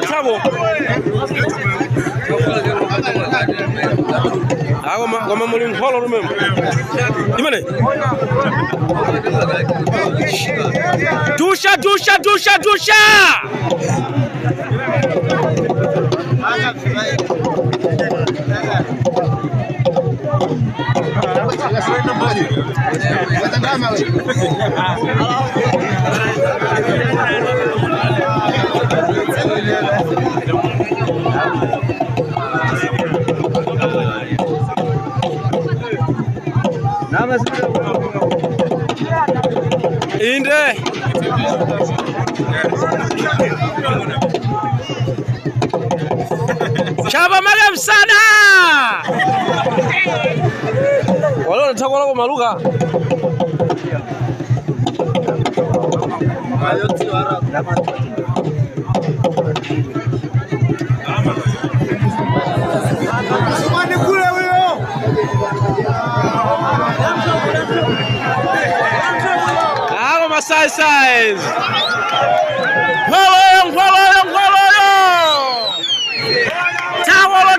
Chavo. Como molin holo rumem. Dimana? Dusha. Inde. Chapa magam sana. Wala nataka wala maluka. Size. Follow.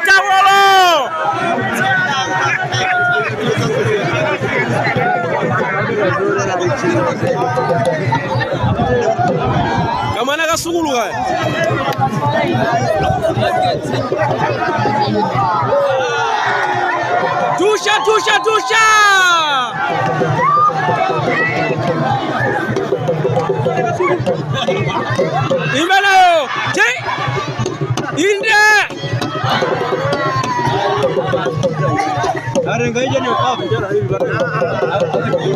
Tawolo. Kamana kasugulu kaya. Dusha. Imano, Inde.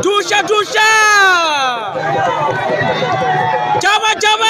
Dusha. Jama.